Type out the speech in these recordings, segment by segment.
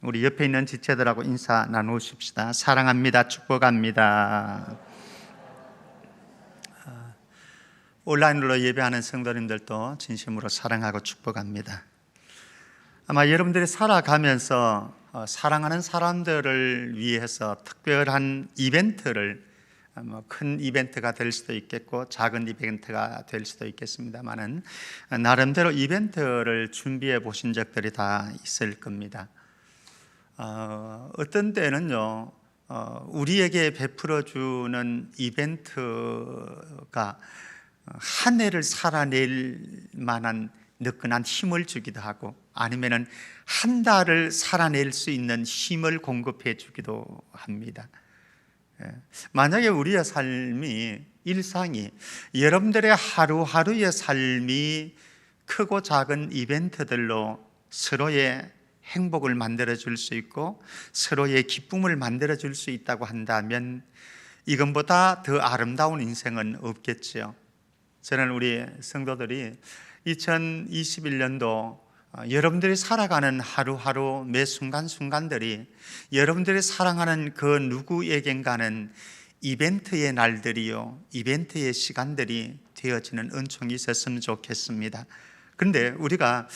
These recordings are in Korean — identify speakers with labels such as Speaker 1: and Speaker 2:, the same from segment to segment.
Speaker 1: 우리 옆에 있는 지체들하고 인사 나누십시다. 사랑합니다. 축복합니다. 온라인으로 예배하는 성도님들도 진심으로 사랑하고 축복합니다. 아마 여러분들이 살아가면서 사랑하는 사람들을 위해서 특별한 이벤트를, 큰 이벤트가 될 수도 있겠고 작은 이벤트가 될 수도 있겠습니다만은 나름대로 이벤트를 준비해 보신 적들이 다 있을 겁니다. 어떤 때는요, 우리에게 베풀어주는 이벤트가 한 해를 살아낼 만한 느끈한 힘을 주기도 하고, 아니면은 한 달을 살아낼 수 있는 힘을 공급해 주기도 합니다. 만약에 우리의 삶이, 일상이, 여러분들의 하루하루의 삶이 크고 작은 이벤트들로 서로의 행복을 만들어 줄 수 있고 서로의 기쁨을 만들어 줄 수 있다고 한다면 이것보다 더 아름다운 인생은 없겠지요. 저는 우리 성도들이 2021년도 여러분들이 살아가는 하루하루 매 순간순간들이 여러분들이 사랑하는 그 누구에겐가는 이벤트의 날들이요, 이벤트의 시간들이 되어지는 은총이 있었으면 좋겠습니다. 그런데 우리가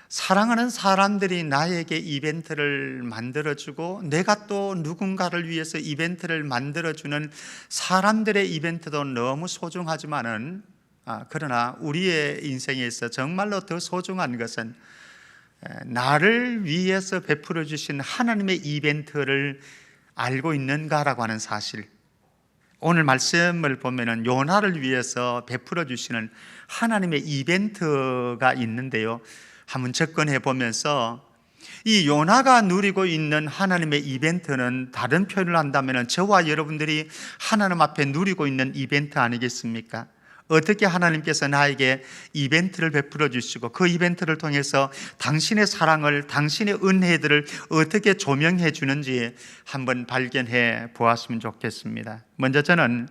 Speaker 1: 사랑하는 사람들이 나에게 이벤트를 만들어주고 내가 또 누군가를 위해서 이벤트를 만들어주는 사람들의 이벤트도 너무 소중하지만은 그러나 우리의 인생에 있어 정말로 더 소중한 것은 나를 위해서 베풀어 주신 하나님의 이벤트를 알고 있는가라고 하는 사실. 오늘 말씀을 보면은 요나를 위해서 베풀어 주시는 하나님의 이벤트가 있는데요, 한번 접근해 보면서 이 요나가 누리고 있는 하나님의 이벤트는 다른 표현을 한다면 저와 여러분들이 하나님 앞에 누리고 있는 이벤트 아니겠습니까? 어떻게 하나님께서 나에게 이벤트를 베풀어 주시고 그 이벤트를 통해서 당신의 사랑을, 당신의 은혜들을 어떻게 조명해 주는지 한번 발견해 보았으면 좋겠습니다. 먼저 저는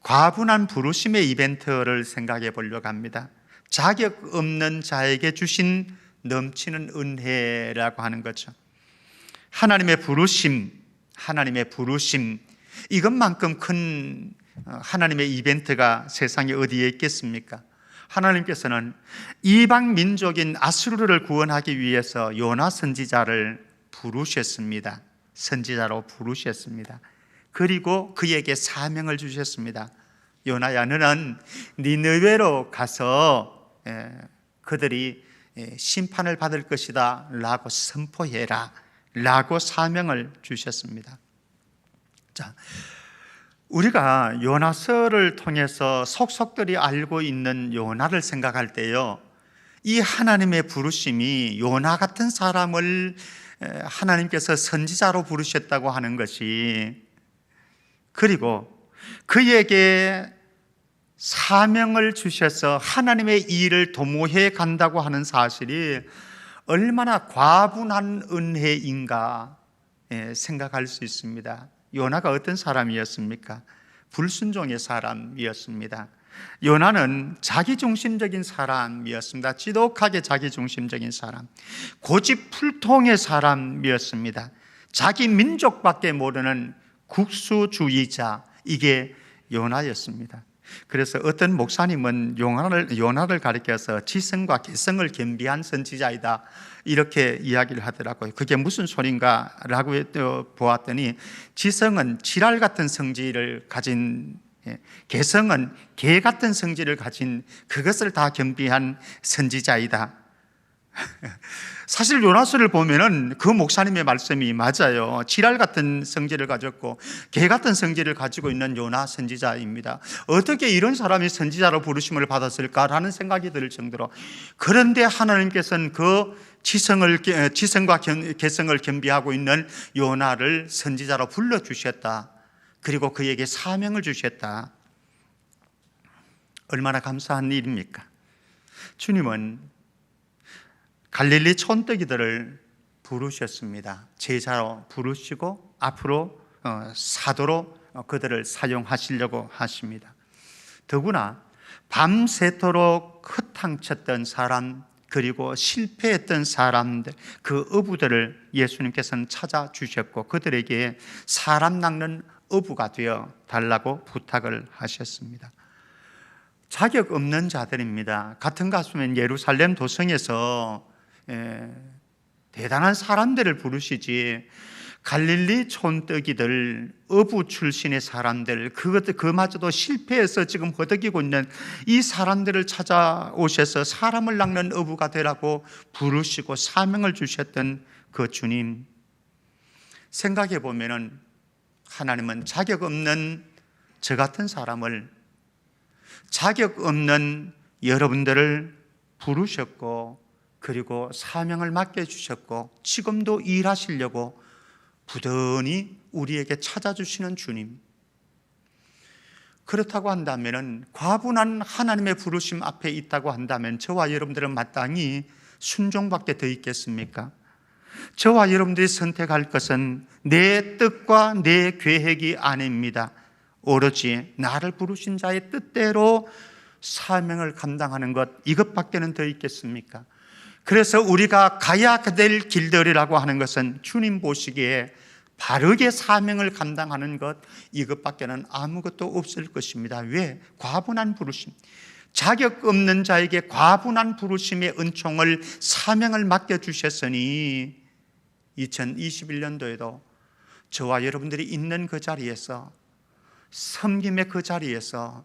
Speaker 1: 과분한 부르심의 이벤트를 생각해 보려고 합니다. 자격 없는 자에게 주신 넘치는 은혜라고 하는 거죠. 하나님의 부르심, 이것만큼 큰 하나님의 이벤트가 세상에 어디에 있겠습니까? 하나님께서는 이방 민족인 아수르를 구원하기 위해서 요나 선지자를 부르셨습니다. 선지자로 부르셨습니다. 그리고 그에게 사명을 주셨습니다. 요나야, 너는 니느웨로 가서 그들이 심판을 받을 것이다 라고 선포해라 라고 사명을 주셨습니다. 자, 우리가 요나서를 통해서 속속들이 알고 있는 요나를 생각할 때요, 이 하나님의 부르심이 요나 같은 사람을 하나님께서 선지자로 부르셨다고 하는 것이, 그리고 그에게 사명을 주셔서 하나님의 일을 도모해 간다고 하는 사실이 얼마나 과분한 은혜인가 생각할 수 있습니다. 요나가 어떤 사람이었습니까? 불순종의 사람이었습니다. 요나는 자기중심적인 사람이었습니다. 지독하게 자기중심적인 사람, 고집불통의 사람이었습니다. 자기 민족밖에 모르는 국수주의자, 이게 요나였습니다. 그래서 어떤 목사님은 요나를 가리켜서 지성과 개성을 겸비한 선지자이다 이렇게 이야기를 하더라고요. 그게 무슨 소린가 라고 보았더니, 지성은 지랄 같은 성질을 가진, 개성은 개 같은 성질을 가진, 그것을 다 겸비한 선지자이다. 사실 요나서를 보면은 그 목사님의 말씀이 맞아요. 지랄 같은 성질을 가졌고 개 같은 성질을 가지고 있는 요나 선지자입니다. 어떻게 이런 사람이 선지자로 부르심을 받았을까라는 생각이 들 정도로, 그런데 하나님께서는 그 지성과 개성을 겸비하고 있는 요나를 선지자로 불러주셨다. 그리고 그에게 사명을 주셨다. 얼마나 감사한 일입니까? 주님은 갈릴리 촌뜨기들을 부르셨습니다. 제자로 부르시고 앞으로 사도로 그들을 사용하시려고 하십니다. 더구나 밤새도록 허탕쳤던 사람, 그리고 실패했던 사람들, 그 어부들을 예수님께서는 찾아주셨고 그들에게 사람 낚는 어부가 되어 달라고 부탁을 하셨습니다. 자격 없는 자들입니다. 같은 가수면 예루살렘 도성에서 대단한 사람들을 부르시지, 갈릴리 촌뜨기들, 어부 출신의 사람들, 그마저도 실패해서 지금 허덕이고 있는 이 사람들을 찾아오셔서 사람을 낚는 어부가 되라고 부르시고 사명을 주셨던 그 주님, 생각해 보면은 하나님은 자격 없는 저 같은 사람을, 자격 없는 여러분들을 부르셨고 그리고 사명을 맡겨주셨고 지금도 일하시려고 부단히 우리에게 찾아주시는 주님, 그렇다고 한다면, 과분한 하나님의 부르심 앞에 있다고 한다면 저와 여러분들은 마땅히 순종밖에 더 있겠습니까? 저와 여러분들이 선택할 것은 내 뜻과 내 계획이 아닙니다. 오로지 나를 부르신 자의 뜻대로 사명을 감당하는 것, 이것밖에는 더 있겠습니까? 그래서 우리가 가야 될 길들이라고 하는 것은 주님 보시기에 바르게 사명을 감당하는 것, 이것밖에는 아무것도 없을 것입니다. 왜? 과분한 부르심, 자격 없는 자에게 과분한 부르심의 은총을, 사명을 맡겨주셨으니 2021년도에도 저와 여러분들이 있는 그 자리에서, 섬김의 그 자리에서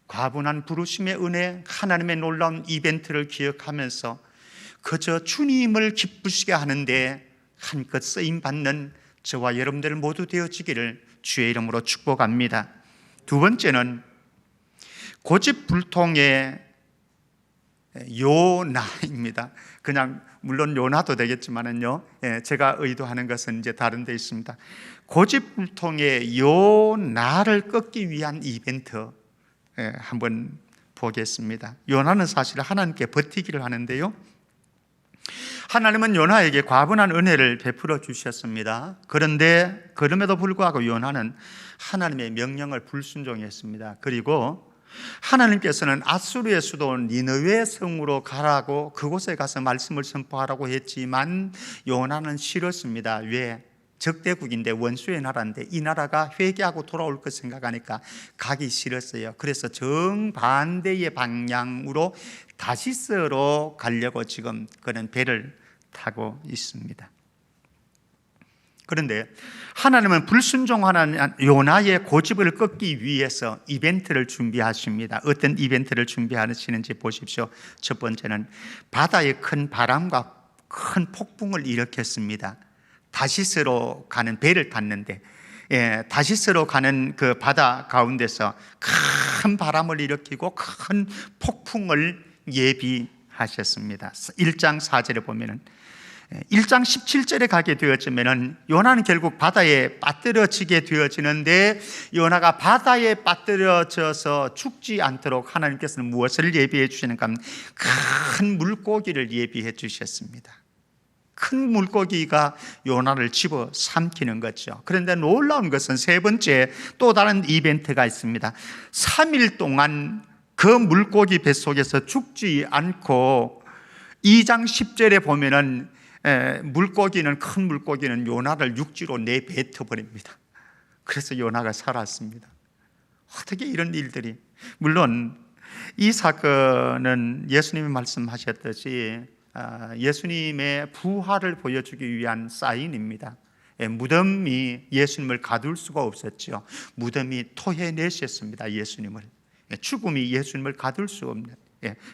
Speaker 1: 과분한 부르심의 은혜, 하나님의 놀라운 이벤트를 기억하면서 그저 주님을 기쁘시게 하는데 한껏 쓰임받는 저와 여러분들 모두 되어지기를 주의 이름으로 축복합니다. 두 번째는 고집불통의 요나입니다. 그냥 물론 요나도 되겠지만은요, 제가 의도하는 것은 이제 다른 데 있습니다. 고집불통의 요나를 꺾기 위한 이벤트 한번 보겠습니다. 요나는 사실 하나님께 버티기를 하는데요, 하나님은 요나에게 과분한 은혜를 베풀어 주셨습니다. 그런데 그럼에도 불구하고 요나는 하나님의 명령을 불순종했습니다. 그리고 하나님께서는 아수르의 수도 니느웨 성으로 가라고, 그곳에 가서 말씀을 선포하라고 했지만 요나는 싫었습니다. 왜? 적대국인데, 원수의 나라인데 이 나라가 회개하고 돌아올 것 생각하니까 가기 싫었어요. 그래서 정반대의 방향으로 다시스로 가려고 지금 그런 배를 타고 있습니다. 그런데 하나님은 불순종하는 요나의 고집을 꺾기 위해서 이벤트를 준비하십니다. 어떤 이벤트를 준비하시는지 보십시오. 첫 번째는 바다의 큰 바람과 큰 폭풍을 일으켰습니다. 다시스로 가는 배를 탔는데, 다시스로 가는 그 바다 가운데서 큰 바람을 일으키고 큰 폭풍을 예비하셨습니다. 1장 4절에 보면은, 1장 17절에 가게 되어지면은 요나는 결국 바다에 빠뜨려지게 되어지는데, 요나가 바다에 빠뜨려져서 죽지 않도록 하나님께서는 무엇을 예비해 주시는가 하면 큰 물고기를 예비해 주셨습니다. 큰 물고기가 요나를 집어 삼키는 거죠. 그런데 놀라운 것은 세 번째 또 다른 이벤트가 있습니다. 3일 동안 그 물고기 뱃속에서 죽지 않고, 2장 10절에 보면은 물고기는, 큰 물고기는 요나를 육지로 내뱉어 버립니다. 그래서 요나가 살았습니다. 어떻게 이런 일들이, 물론 이 사건은 예수님이 말씀하셨듯이 예수님의 부활을 보여주기 위한 사인입니다. 무덤이 예수님을 가둘 수가 없었죠. 무덤이 토해내셨습니다. 예수님을. 죽음이 예수님을 가둘 수 없는,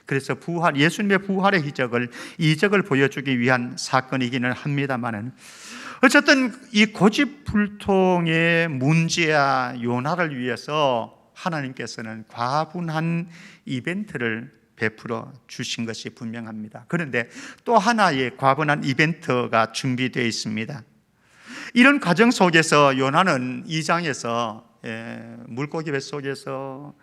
Speaker 1: 그래서 예수님의 부활의 이적을 보여주기 위한 사건이기는 합니다만은, 어쨌든 이 고집불통의 문제야 요나를 위해서 하나님께서는 과분한 이벤트를 베풀어 주신 것이 분명합니다. 그런데 또 하나의 과분한 이벤트가 준비되어 있습니다. 이런 과정 속에서 요나는 2장에서 물고기 뱃속에서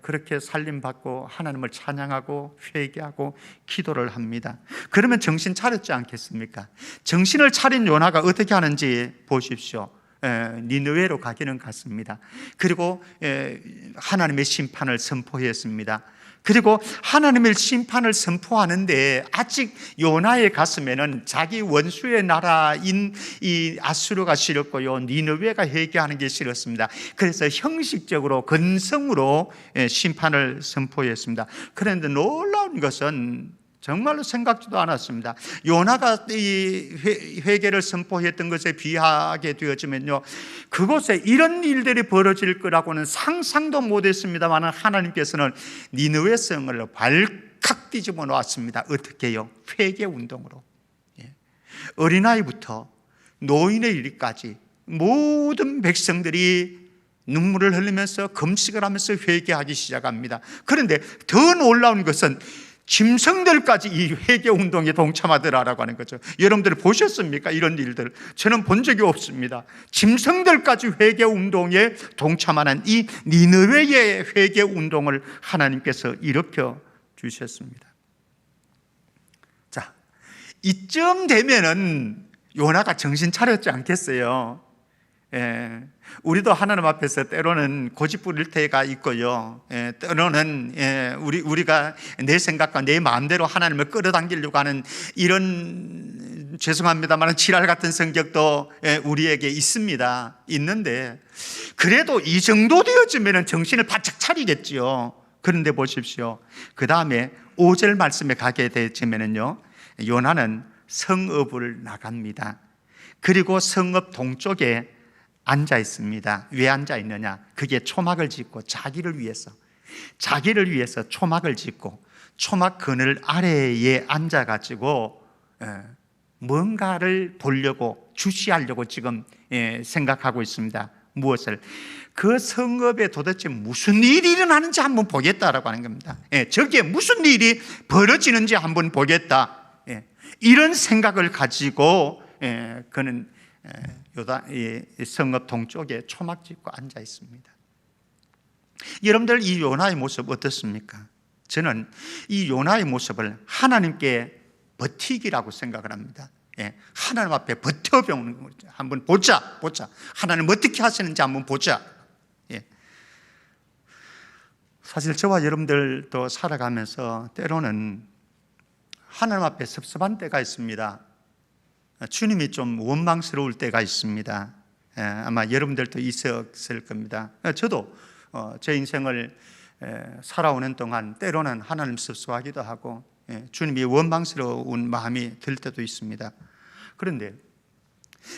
Speaker 1: 그렇게 살림받고 하나님을 찬양하고 회개하고 기도를 합니다. 그러면 정신 차렸지 않겠습니까? 정신을 차린 요나가 어떻게 하는지 보십시오. 니느웨로 가기는 갔습니다. 그리고 하나님의 심판을 선포했습니다. 그리고 하나님의 심판을 선포하는데 아직 요나의 가슴에는 자기 원수의 나라인 이 아수르가 싫었고요, 니느웨가 회개하는 게 싫었습니다. 그래서 형식적으로 근성으로 심판을 선포했습니다. 그런데 놀라운 것은 정말로 생각지도 않았습니다. 요나가 이 회개를 선포했던 것에 비하게 되어지면요, 그곳에 이런 일들이 벌어질 거라고는 상상도 못했습니다만 하나님께서는 니느웨 성을 발칵 뒤집어 놓았습니다. 어떻게요? 회개 운동으로. 어린아이부터 노인의 이르기까지 모든 백성들이 눈물을 흘리면서 금식을 하면서 회개하기 시작합니다. 그런데 더 놀라운 것은 짐승들까지 이 회개 운동에 동참하더라라고 하는 거죠. 여러분들 보셨습니까? 이런 일들 저는 본 적이 없습니다. 짐승들까지 회개 운동에 동참하는 이 니느웨의 회개 운동을 하나님께서 일으켜 주셨습니다. 자, 이쯤 되면은 요나가 정신 차렸지 않겠어요? 우리도 하나님 앞에서 때로는 고집 부릴 때가 있고요, 때로는 우리가 내 생각과 내 마음대로 하나님을 끌어당기려고 하는 이런, 죄송합니다만 지랄 같은 성격도 우리에게 있는데 그래도 이 정도 되어지면 정신을 바짝 차리겠지요. 그런데 보십시오, 그 다음에 5절 말씀에 가게 되면요, 요나는 성읍을 나갑니다. 그리고 성읍 동쪽에 앉아 있습니다. 왜 앉아 있느냐? 그게 초막을 짓고 자기를 위해서 초막을 짓고 초막 그늘 아래에 앉아가지고 뭔가를 보려고, 주시하려고 지금 생각하고 있습니다. 무엇을? 그 성읍에 도대체 무슨 일이 일어나는지 한번 보겠다라고 하는 겁니다. 저기에 무슨 일이 벌어지는지 한번 보겠다, 이런 생각을 가지고 그는 성읍 동쪽에 초막 짓고 앉아 있습니다. 여러분들 이 요나의 모습 어떻습니까? 저는 이 요나의 모습을 하나님께 버티기라고 생각을 합니다. 하나님 앞에 버텨보는 거죠. 한번 보자. 하나님 어떻게 하시는지 한번 보자. 사실 저와 여러분들도 살아가면서 때로는 하나님 앞에 섭섭한 때가 있습니다. 주님이 좀 원망스러울 때가 있습니다. 아마 여러분들도 있었을 겁니다. 저도 제 인생을 살아오는 동안 때로는 하나님 섭섭하기도 하고 주님이 원망스러운 마음이 들 때도 있습니다. 그런데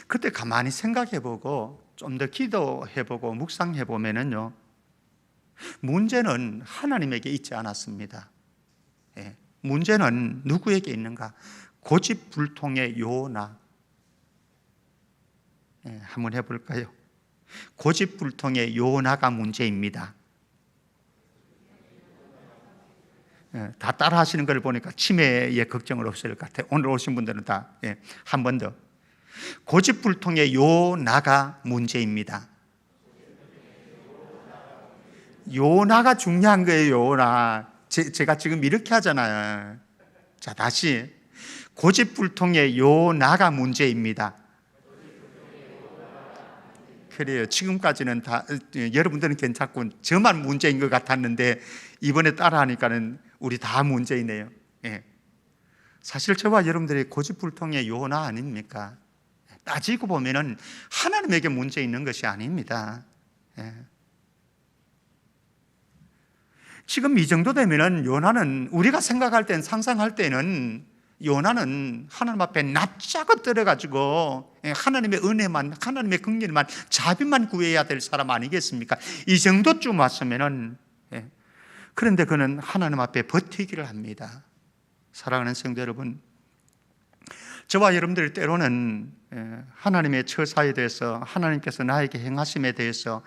Speaker 1: 그때 가만히 생각해보고 좀 더 기도해보고 묵상해보면요, 문제는 하나님에게 있지 않았습니다. 문제는 누구에게 있는가? 고집불통의 요나. 한번 해볼까요? 고집불통의 요나가 문제입니다. 다 따라 하시는 걸 보니까 치매에 걱정을 없을 것 같아요. 오늘 오신 분들은 다 한 번 더. 고집불통의 요나가 문제입니다. 요나가 중요한 거예요. 요나. 제가 지금 이렇게 하잖아요. 자, 다시. 고집불통의 요나가 문제입니다. 그래요. 지금까지는 다 여러분들은 괜찮고 저만 문제인 것 같았는데 이번에 따라하니까는 우리 다 문제이네요. 사실 저와 여러분들이 고집불통의 요나 아닙니까? 따지고 보면은 하나님에게 문제 있는 것이 아닙니다. 지금 이 정도 되면은 요나는, 우리가 생각할 때는, 상상할 때는 요나는 하나님 앞에 납작을 떨어가지고 하나님의 은혜만, 하나님의 긍휼만, 자비만 구해야 될 사람 아니겠습니까? 이 정도쯤 왔으면은. 그런데 그는 하나님 앞에 버티기를 합니다. 사랑하는 성도 여러분, 저와 여러분들 때로는 하나님의 처사에 대해서, 하나님께서 나에게 행하심에 대해서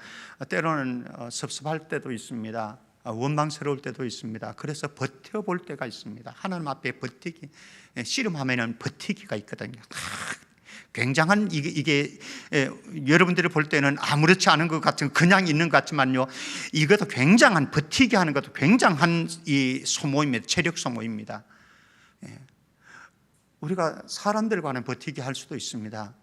Speaker 1: 때로는 섭섭할 때도 있습니다. 원망스러울 때도 있습니다. 그래서 버텨볼 때가 있습니다. 하나님 앞에 버티기, 씨름하면은 버티기가 있거든요. 굉장한 이게 여러분들이 볼 때는 아무렇지 않은 것 같은, 그냥 있는 것 같지만요, 이것도 굉장한, 버티기 하는 것도 굉장한 이 소모입니다. 체력 소모입니다. 우리가 사람들과는 버티기 할 수도 있습니다.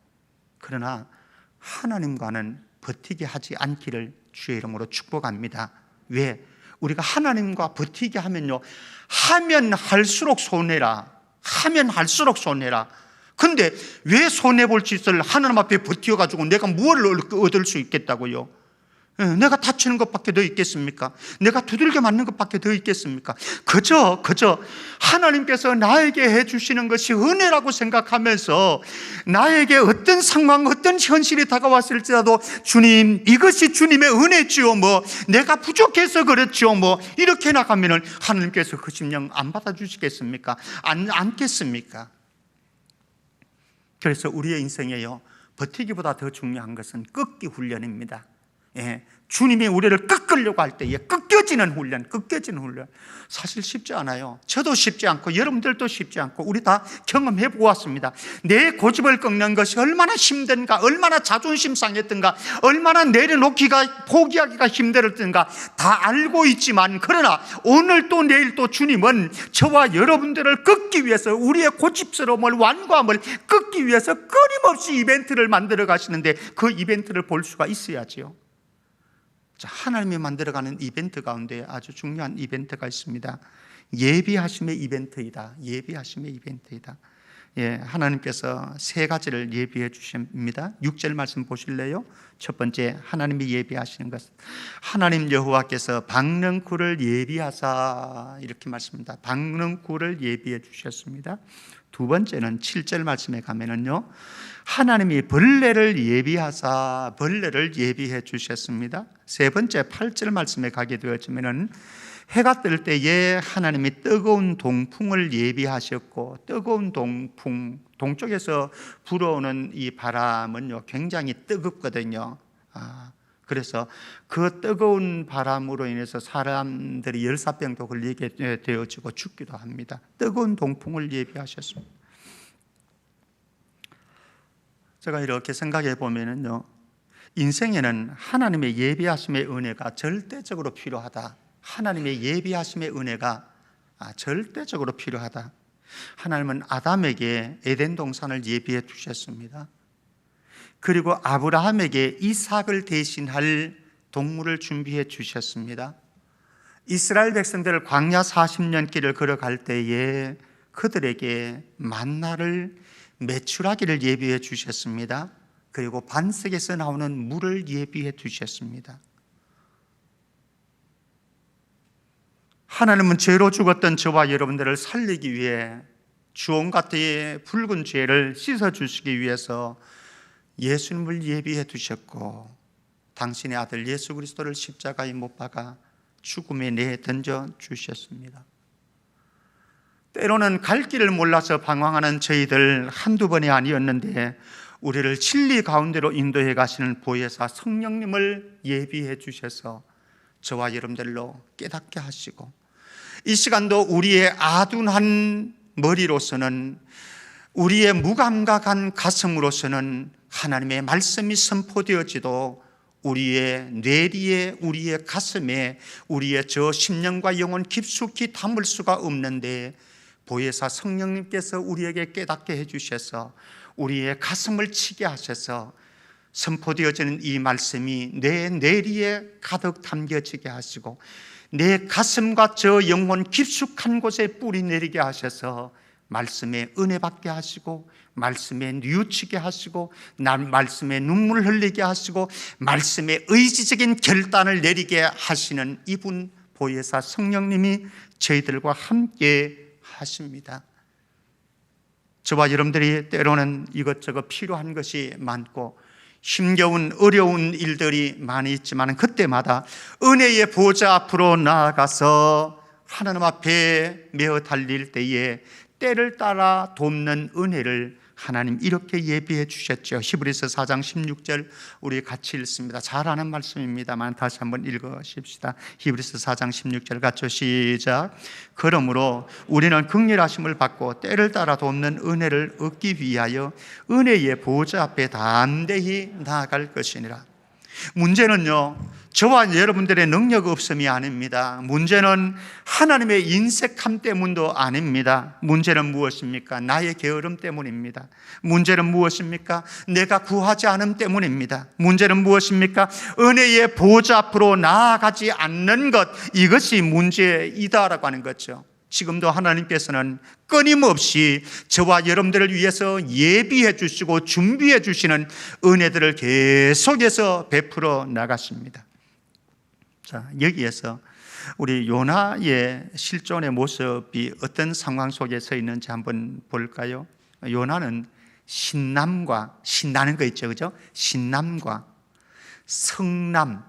Speaker 1: 그러나 하나님과는 버티기 하지 않기를 주의 이름으로 축복합니다. 왜? 우리가 하나님과 버티게 하면요, 하면 할수록 손해라. 하면 할수록 손해라. 근데 왜 손해볼 짓을 하나님 앞에 버텨가지고 내가 뭘 얻을 수 있겠다고요? 내가 다치는 것밖에 더 있겠습니까? 내가 두들겨 맞는 것밖에 더 있겠습니까? 그저 하나님께서 나에게 해주시는 것이 은혜라고 생각하면서 나에게 어떤 상황, 어떤 현실이 다가왔을지라도 주님, 이것이 주님의 은혜지요, 내가 부족해서 그렇지요, 이렇게 나가면은 하나님께서 그 심령 안 받아주시겠습니까? 않겠습니까? 그래서 우리의 인생에요, 버티기보다 더 중요한 것은 꺾기 훈련입니다. 주님이 우리를 꺾으려고 할 때에 꺾여지는 훈련. 사실 쉽지 않아요. 저도 쉽지 않고 여러분들도 쉽지 않고 우리 다 경험해 보았습니다. 내 고집을 꺾는 것이 얼마나 힘든가, 얼마나 자존심 상했던가, 얼마나 내려놓기가, 포기하기가 힘들었던가 다 알고 있지만, 그러나 오늘 또 내일 또 주님은 저와 여러분들을 꺾기 위해서, 우리의 고집스러움을, 완고함을 꺾기 위해서 끊임없이 이벤트를 만들어 가시는데, 그 이벤트를 볼 수가 있어야지요. 하나님이 만들어가는 이벤트 가운데 아주 중요한 이벤트가 있습니다. 예비하심의 이벤트이다. 예비하심의 이벤트이다. 하나님께서 세 가지를 예비해 주십니다. 6절 말씀 보실래요? 첫 번째, 하나님이 예비하시는 것은 하나님 여호와께서 박능쿨을 예비하사, 이렇게 말씀합니다. 박능쿨을 예비해 주셨습니다. 두 번째는 7절 말씀에 가면은요, 하나님이 벌레를 예비하사 벌레를 예비해 주셨습니다. 세 번째 8절 말씀에 가게 되었지만은 해가 뜰 때에 하나님이 뜨거운 동풍을 예비하셨고, 뜨거운 동풍, 동쪽에서 불어오는 이 바람은요 굉장히 뜨겁거든요. 그래서 그 뜨거운 바람으로 인해서 사람들이 열사병도 걸리게 되어지고 죽기도 합니다. 뜨거운 동풍을 예비하셨습니다. 제가 이렇게 생각해 보면은요, 인생에는 하나님의 예비하심의 은혜가 절대적으로 필요하다. 하나님의 예비하심의 은혜가 절대적으로 필요하다. 하나님은 아담에게 에덴 동산을 예비해 주셨습니다. 그리고 아브라함에게 이삭을 대신할 동물을 준비해 주셨습니다. 이스라엘 백성들을 광야 40년 길을 걸어갈 때에 그들에게 만나를, 메추라기를 예비해 주셨습니다. 그리고 반석에서 나오는 물을 예비해 주셨습니다. 하나님은 죄로 죽었던 저와 여러분들을 살리기 위해 주홍같이 붉은 죄를 씻어주시기 위해서 예수님을 예비해 두셨고, 당신의 아들 예수 그리스도를 십자가에 못 박아 죽음에 내던져 주셨습니다. 때로는 갈 길을 몰라서 방황하는 저희들 한두 번이 아니었는데, 우리를 진리 가운데로 인도해 가시는 보혜사 성령님을 예비해 주셔서 저와 여러분들로 깨닫게 하시고, 이 시간도 우리의 아둔한 머리로서는, 우리의 무감각한 가슴으로서는 하나님의 말씀이 선포되어지도 우리의 뇌리에, 우리의 가슴에, 우리의 저 심령과 영혼 깊숙이 담을 수가 없는데, 보혜사 성령님께서 우리에게 깨닫게 해주셔서 우리의 가슴을 치게 하셔서 선포되어지는 이 말씀이 내 뇌리에 가득 담겨지게 하시고, 내 가슴과 저 영혼 깊숙한 곳에 뿌리 내리게 하셔서 말씀에 은혜 받게 하시고, 말씀에 뉘우치게 하시고, 말씀에 눈물 흘리게 하시고, 말씀에 의지적인 결단을 내리게 하시는 이분 보혜사 성령님이 저희들과 함께 하십니다. 저와 여러분들이 때로는 이것저것 필요한 것이 많고 힘겨운 어려운 일들이 많이 있지만, 그때마다 은혜의 보좌 앞으로 나아가서 하나님 앞에 메어 달릴 때에 때를 따라 돕는 은혜를 하나님 이렇게 예비해 주셨죠. 히브리서 4장 16절 우리 같이 읽습니다. 잘 아는 말씀입니다만 다시 한번 읽으십시다. 히브리서 4장 16절 같이 시작. 그러므로 우리는 긍휼하심을 받고 때를 따라 돕는 은혜를 얻기 위하여 은혜의 보좌 앞에 담대히 나아갈 것이니라. 문제는요, 저와 여러분들의 능력 없음이 아닙니다. 문제는 하나님의 인색함 때문도 아닙니다. 문제는 무엇입니까? 나의 게으름 때문입니다. 문제는 무엇입니까? 내가 구하지 않음 때문입니다. 문제는 무엇입니까? 은혜의 보좌 앞으로 나아가지 않는 것, 이것이 문제이다라고 하는 거죠. 지금도 하나님께서는 끊임없이 저와 여러분들을 위해서 예비해 주시고 준비해 주시는 은혜들을 계속해서 베풀어 나가십니다. 자, 여기에서 우리 요나의 실존의 모습이 어떤 상황 속에 서 있는지 한번 볼까요? 요나는 신나는 거 있죠, 그죠? 신남과 성남,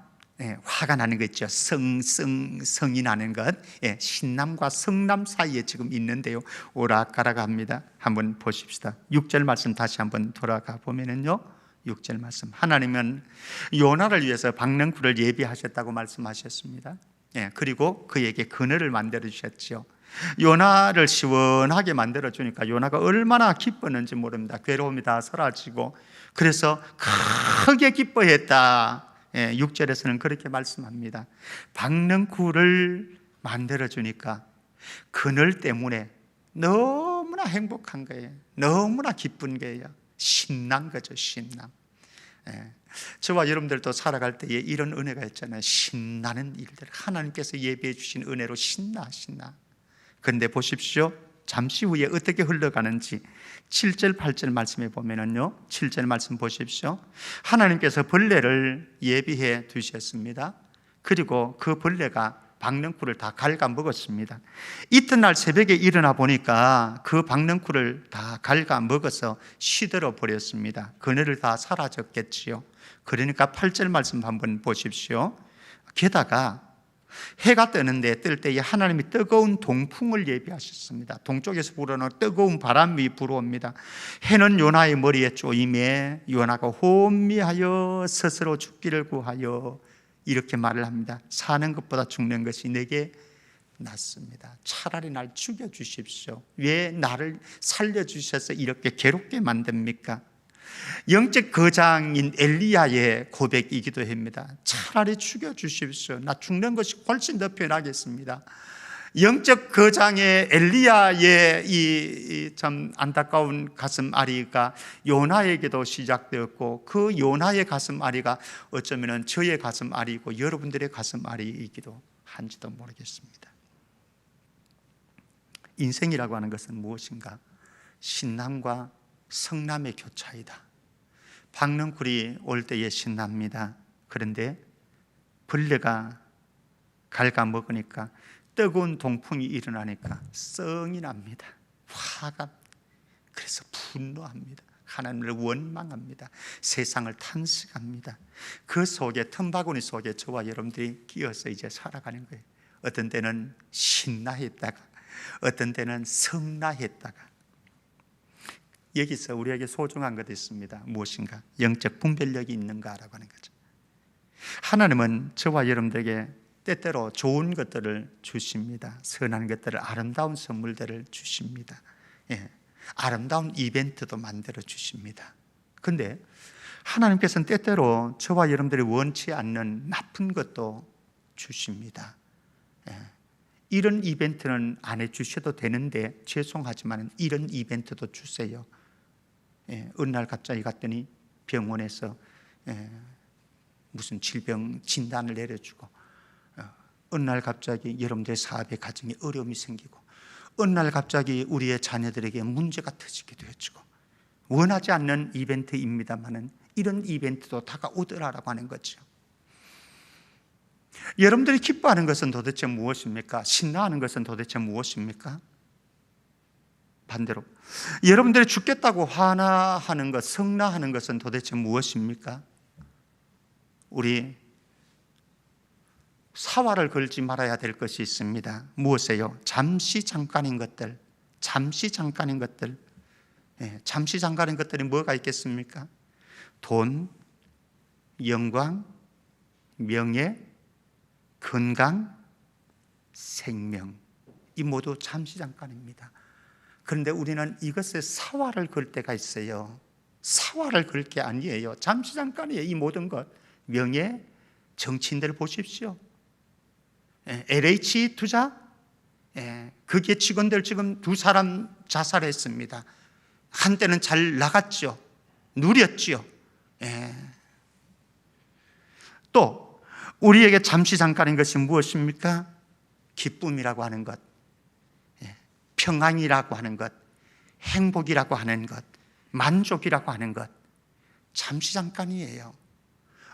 Speaker 1: 화가 나는 거 있죠. 성이 나는 것. 신남과 성남 사이에 지금 있는데요. 오락가락합니다. 한번 보십시다. 6절 말씀 다시 한번 돌아가 보면은요. 6절 말씀. 하나님은 요나를 위해서 박능쿨을 예비하셨다고 말씀하셨습니다. 그리고 그에게 그늘을 만들어 주셨죠. 요나를 시원하게 만들어 주니까 요나가 얼마나 기뻤는지 모릅니다. 괴로움이 다 사라지고 그래서 크게 기뻐했다. 6절에서는 그렇게 말씀합니다. 박능쿨을 만들어 주니까 그늘 때문에 너무나 행복한 거예요. 너무나 기쁜 거예요. 신난 거죠, 신남. 저와 여러분들도 살아갈 때에 이런 은혜가 있잖아요. 신나는 일들, 하나님께서 예비해 주신 은혜로 신나. 그런데 보십시오, 잠시 후에 어떻게 흘러가는지 7절 8절 말씀에 보면은요, 7절 말씀 보십시오. 하나님께서 벌레를 예비해 두셨습니다. 그리고 그 벌레가 박능쿨을 다 갉아먹었습니다. 이튿날 새벽에 일어나 보니까 그 박능쿨을 다 갉아먹어서 시들어 버렸습니다. 그늘을 다 사라졌겠지요. 그러니까 8절 말씀 한번 보십시오. 게다가 해가 뜰 때에 하나님이 뜨거운 동풍을 예비하셨습니다. 동쪽에서 불어오는 뜨거운 바람이 불어옵니다. 해는 요나의 머리에 쪼임에 요나가 혼미하여 스스로 죽기를 구하여 이렇게 말을 합니다. 사는 것보다 죽는 것이 내게 낫습니다. 차라리 날 죽여주십시오. 왜 나를 살려주셔서 이렇게 괴롭게 만듭니까? 영적 거장인 엘리야의 고백이기도 합니다. 차라리 죽여주십시오. 나 죽는 것이 훨씬 더 편하겠습니다. 영적 거장의 엘리야의 이 참 안타까운 가슴 앓이가 요나에게도 시작되었고 그 요나의 가슴 앓이가 어쩌면 저의 가슴 앓이고 여러분들의 가슴 앓이이기도 한지도 모르겠습니다. 인생이라고 하는 것은 무엇인가? 신남과 성남의 교차이다. 박능쿨이 올 때에 신납니다. 그런데 벌레가 갉아먹으니까 뜨거운 동풍이 일어나니까 성이 납니다. 화가, 그래서 분노합니다. 하나님을 원망합니다. 세상을 탄식합니다. 그 속에, 틈바구니 속에 저와 여러분들이 끼어서 이제 살아가는 거예요. 어떤 때는 신나했다가 어떤 때는 성나했다가. 여기서 우리에게 소중한 것이 있습니다. 무엇인가? 영적 분별력이 있는가라고 하는 거죠. 하나님은 저와 여러분들에게 때때로 좋은 것들을 주십니다. 선한 것들을, 아름다운 선물들을 주십니다. 아름다운 이벤트도 만들어 주십니다. 그런데 하나님께서는 때때로 저와 여러분들이 원치 않는 나쁜 것도 주십니다. 이런 이벤트는 안 해주셔도 되는데 죄송하지만 이런 이벤트도 주세요. 어느 날 갑자기 갔더니 병원에서 무슨 질병 진단을 내려주고, 어느 날 갑자기 여러분들의 사업의 가정에 어려움이 생기고, 어느 날 갑자기 우리의 자녀들에게 문제가 터지기도 해주고, 원하지 않는 이벤트입니다만은 이런 이벤트도 다가오더라라고 하는 거죠. 여러분들이 기뻐하는 것은 도대체 무엇입니까? 신나하는 것은 도대체 무엇입니까? 반대로 여러분들이 죽겠다고 화나하는 것, 성나하는 것은 도대체 무엇입니까? 우리 사활을 걸지 말아야 될 것이 있습니다. 무엇이에요? 잠시 잠깐인 것들. 잠시 잠깐인 것들이 뭐가 있겠습니까? 돈, 영광, 명예, 건강, 생명, 이 모두 잠시 잠깐입니다. 그런데 우리는 이것에 사활을 걸 때가 있어요. 사활을 걸 게 아니에요. 잠시 잠깐이에요. 이 모든 것, 명예, 정치인들 보십시오. LH 투자, 거기에 직원들 지금 2사람 자살했습니다. 한때는 잘 나갔죠. 누렸죠. 또 우리에게 잠시 잠깐인 것이 무엇입니까? 기쁨이라고 하는 것, 평안이라고 하는 것, 행복이라고 하는 것, 만족이라고 하는 것, 잠시 잠깐이에요.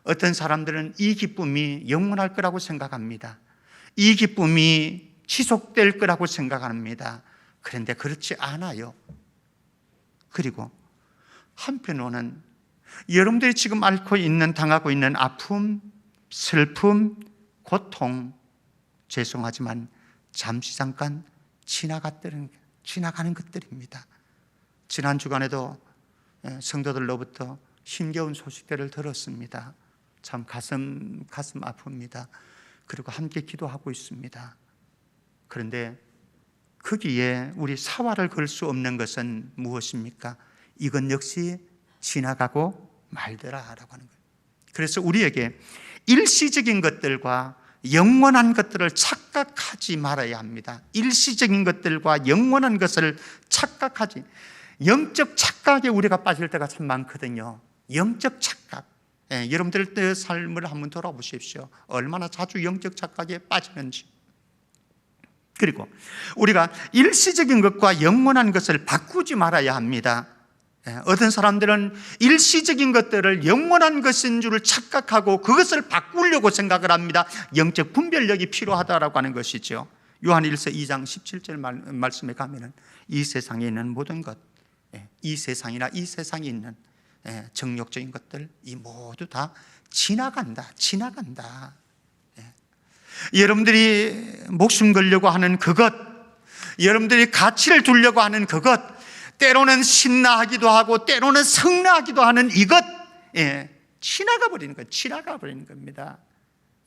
Speaker 1: 어떤 사람들은 이 기쁨이 영원할 거라고 생각합니다. 이 기쁨이 지속될 거라고 생각합니다. 그런데 그렇지 않아요. 그리고 한편으로는 여러분들이 지금 앓고 있는, 당하고 있는 아픔, 슬픔, 고통, 죄송하지만 잠시 잠깐 지나가는 것들입니다. 지난 주간에도 성도들로부터 힘겨운 소식들을 들었습니다. 참 가슴 아픕니다. 그리고 함께 기도하고 있습니다. 그런데 거기에 우리 사활을 걸 수 없는 것은 무엇입니까? 이건 역시 지나가고 말더라라고 하는 거예요. 그래서 우리에게 일시적인 것들과 영원한 것들을 착각하지 말아야 합니다. 일시적인 것들과 영원한 것을 착각하지, 영적 착각에 우리가 빠질 때가 참 많거든요. 영적 착각. 여러분들의 삶을 한번 돌아보십시오. 얼마나 자주 영적 착각에 빠지는지. 그리고 우리가 일시적인 것과 영원한 것을 바꾸지 말아야 합니다. 어떤 사람들은 일시적인 것들을 영원한 것인 줄 착각하고 그것을 바꾸려고 생각을 합니다. 영적 분별력이 필요하다라고 하는 것이죠. 요한일서 2장 17절 말씀에 가면은 이 세상에 있는 모든 것, 이 세상이나 이 세상에 있는 정욕적인 것들, 이 모두 다 지나간다. 여러분들이 목숨 걸려고 하는 그것, 여러분들이 가치를 두려고 하는 그것, 때로는 신나하기도 하고 때로는 성나하기도 하는 이것, 지나가 버리는 겁니다.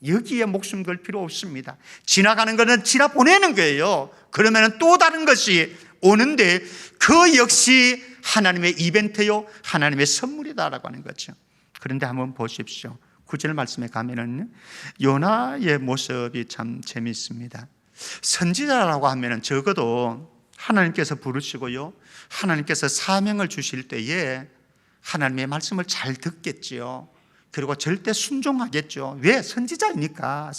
Speaker 1: 여기에 목숨 걸 필요 없습니다. 지나가는 것은 지나보내는 거예요. 그러면 또 다른 것이 오는데 그 역시 하나님의 이벤트요, 하나님의 선물이다라고 하는 거죠. 그런데 한번 보십시오. 9절 말씀에 가면은 요나의 모습이 참 재미있습니다. 선지자라고 하면은 적어도 하나님께서 부르시고요, 하나님께서 사명을 주실 때에 하나님의 말씀을 잘 듣겠지요. 그리고 절대 순종하겠죠. 왜? 선지자이니까.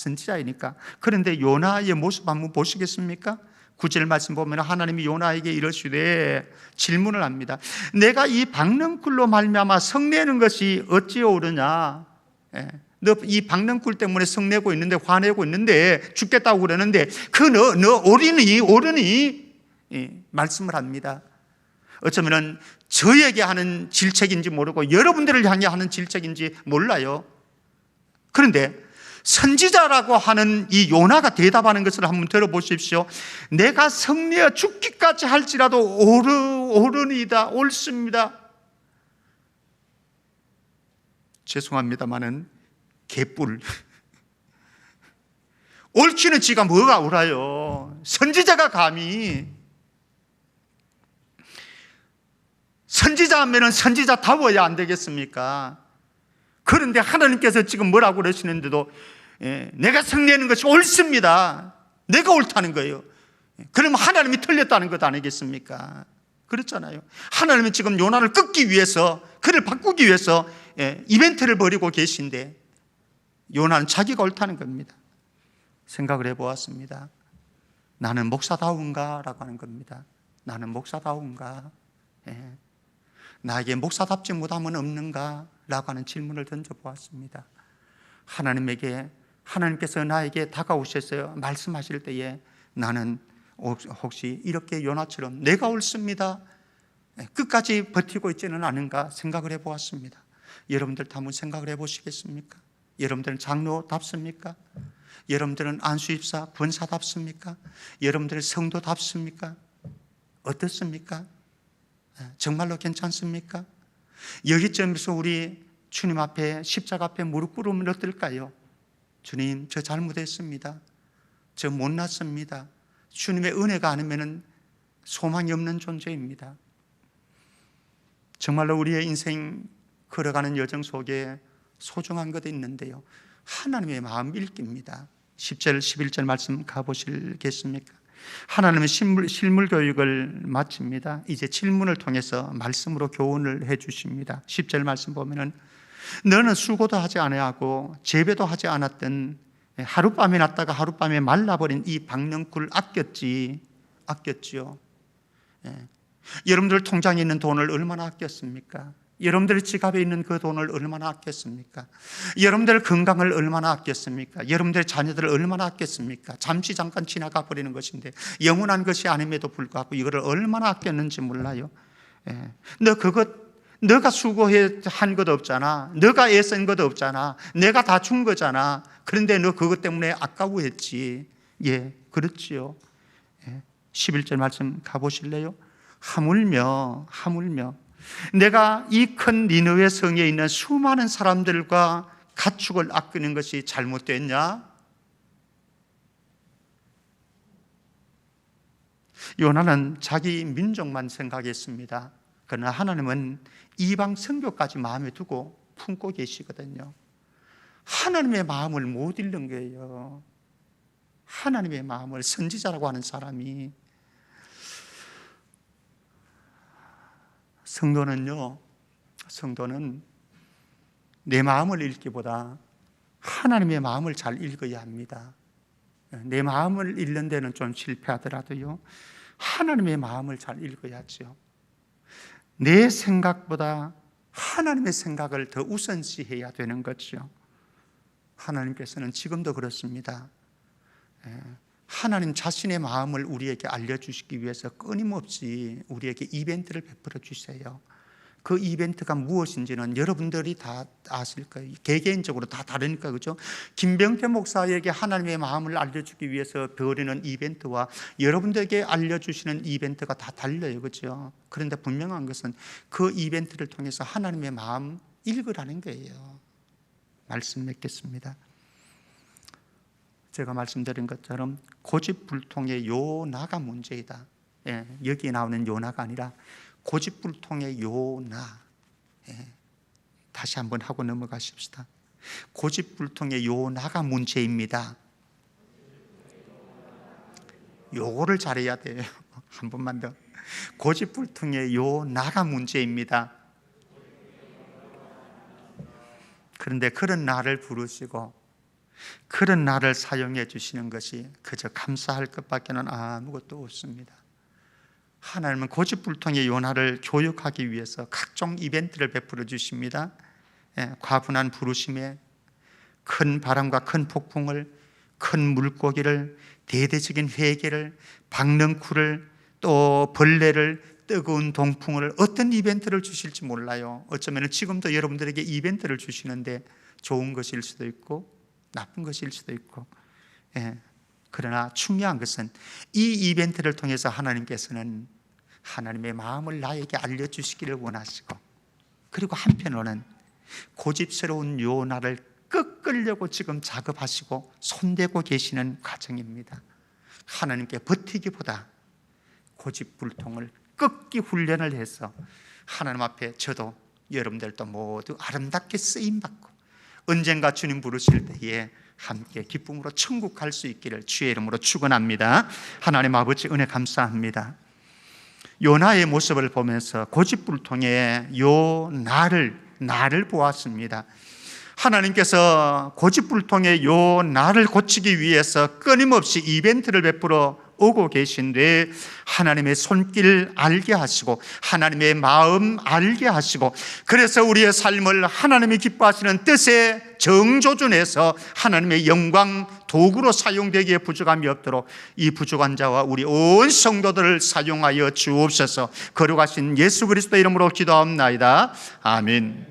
Speaker 1: 그런데 요나의 모습 한번 보시겠습니까? 9절 말씀 보면 하나님이 요나에게 이르시되 질문을 합니다. 내가 이 박넝쿨로 말미암아 성내는 것이 어찌 오르냐? 너 이 박넝쿨 때문에 성내고 있는데, 화내고 있는데, 죽겠다고 그러는데 그 너 오르니? 말씀을 합니다. 어쩌면 저에게 하는 질책인지 모르고 여러분들을 향해 하는 질책인지 몰라요. 그런데 선지자라고 하는 이 요나가 대답하는 것을 한번 들어보십시오. 내가 성내어 죽기까지 할지라도 오르니다, 옳습니다. 죄송합니다마는 개뿔. 옳기는 지가 뭐가 옳아요. 선지자가 감히. 선지자 하면은 선지자다워야 안 되겠습니까? 그런데 하나님께서 지금 뭐라고 그러시는데도 내가 성내는 것이 옳습니다. 내가 옳다는 거예요. 그러면 하나님이 틀렸다는 것 아니겠습니까? 그렇잖아요. 하나님은 지금 요나를 끊기 위해서, 그를 바꾸기 위해서 이벤트를 벌이고 계신데 요나는 자기가 옳다는 겁니다. 생각을 해보았습니다. 나는 목사다운가? 라고 하는 겁니다. 나는 목사다운가? 나에게 목사답지 못함은 없는가? 라고 하는 질문을 던져보았습니다. 하나님께서 나에게 다가오셨어요. 말씀하실 때에 나는 혹시 이렇게 요나처럼 내가 옳습니다, 끝까지 버티고 있지는 않은가 생각을 해보았습니다. 여러분들도 한번 생각을 해보시겠습니까? 여러분들은 장로답습니까? 여러분들은 안수입사, 권사답습니까? 여러분들은 성도답습니까? 어떻습니까? 정말로 괜찮습니까? 여기쯤에서 우리 주님 앞에, 십자가 앞에 무릎 꿇으면 어떨까요? 주님, 저 잘못했습니다. 저 못났습니다. 주님의 은혜가 아니면 소망이 없는 존재입니다. 정말로 우리의 인생 걸어가는 여정 속에 소중한 것도 있는데요, 하나님의 마음 읽기입니다. 10절 11절 말씀 가보시겠습니까? 하나님은 실물 교육을 마칩니다. 이제 질문을 통해서 말씀으로 교훈을 해 주십니다. 10절 말씀 보면은 너는 수고도 하지 아니하고 재배도 하지 않았던 하룻밤에 났다가 하룻밤에 말라버린 이 박넝쿨 아꼈지요. 여러분들 통장에 있는 돈을 얼마나 아꼈습니까? 여러분들 지갑에 있는 그 돈을 얼마나 아꼈습니까? 여러분들 건강을 얼마나 아꼈습니까? 여러분들 자녀들을 얼마나 아꼈습니까? 잠시 잠깐 지나가 버리는 것인데 영원한 것이 아님에도 불구하고 이거를 얼마나 아꼈는지 몰라요. 너가 수고한 것 없잖아. 너가 애쓴 것 없잖아. 내가 다 준 거잖아. 그런데 너 그것 때문에 아까워했지. 예, 그렇지요. 11절 말씀 가보실래요? 하물며 내가 이 큰 니느웨 성에 있는 수많은 사람들과 가축을 아끼는 것이 잘못됐냐? 요나는 자기 민족만 생각했습니다. 그러나 하나님은 이방 선교까지 마음에 두고 품고 계시거든요. 하나님의 마음을 못 읽는 거예요. 하나님의 마음을, 선지자라고 하는 사람이. 성도는 내 마음을 읽기보다 하나님의 마음을 잘 읽어야 합니다. 내 마음을 읽는 데는 좀 실패하더라도요, 하나님의 마음을 잘 읽어야죠. 내 생각보다 하나님의 생각을 더 우선시해야 되는 거죠. 하나님께서는 지금도 그렇습니다. 하나님 자신의 마음을 우리에게 알려주시기 위해서 끊임없이 우리에게 이벤트를 베풀어 주세요. 그 이벤트가 무엇인지는 여러분들이 다 아실 거예요. 개개인적으로 다 다르니까, 그죠? 김병태 목사에게 하나님의 마음을 알려주기 위해서 벌이는 이벤트와 여러분들에게 알려주시는 이벤트가 다 달라요, 그죠? 그런데 분명한 것은 그 이벤트를 통해서 하나님의 마음 읽으라는 거예요. 말씀 맺겠습니다. 제가 말씀드린 것처럼 고집불통의 요나가 문제이다. 여기에 나오는 요나가 아니라 고집불통의 요나. 다시 한번 하고 넘어가십시다. 고집불통의 요나가 문제입니다. 요거를 잘해야 돼요. 한 번만 더. 고집불통의 요나가 문제입니다. 그런데 그런 나를 부르시고 그런 나를 사용해 주시는 것이 그저 감사할 것밖에는 아무것도 없습니다. 하나님은 고집불통의 요나를 교육하기 위해서 각종 이벤트를 베풀어 주십니다. 과분한 부르심에 큰 바람과 큰 폭풍을, 큰 물고기를, 대대적인 회개를, 박넝쿨을, 또 벌레를, 뜨거운 동풍을, 어떤 이벤트를 주실지 몰라요. 어쩌면 지금도 여러분들에게 이벤트를 주시는데 좋은 것일 수도 있고 나쁜 것일 수도 있고, 그러나 중요한 것은 이 이벤트를 통해서 하나님께서는 하나님의 마음을 나에게 알려주시기를 원하시고, 그리고 한편으로는 고집스러운 요나를 꺾으려고 지금 작업하시고 손대고 계시는 과정입니다. 하나님께 버티기보다 고집불통을 꺾기 훈련을 해서 하나님 앞에 저도 여러분들도 모두 아름답게 쓰임받고 언젠가 주님 부르실 때에 함께 기쁨으로 천국 갈 수 있기를 주의 이름으로 축원합니다. 하나님 아버지 은혜 감사합니다. 요나의 모습을 보면서 고집불통의 나를 보았습니다. 하나님께서 고집불통의 나를 고치기 위해서 끊임없이 이벤트를 베풀어 오고 계신데 하나님의 손길 알게 하시고 하나님의 마음 알게 하시고, 그래서 우리의 삶을 하나님이 기뻐하시는 뜻에 정조준해서 하나님의 영광 도구로 사용되기에 부족함이 없도록 이 부족한 자와 우리 온 성도들을 사용하여 주옵소서. 거룩하신 예수 그리스도 이름으로 기도하옵나이다. 아멘.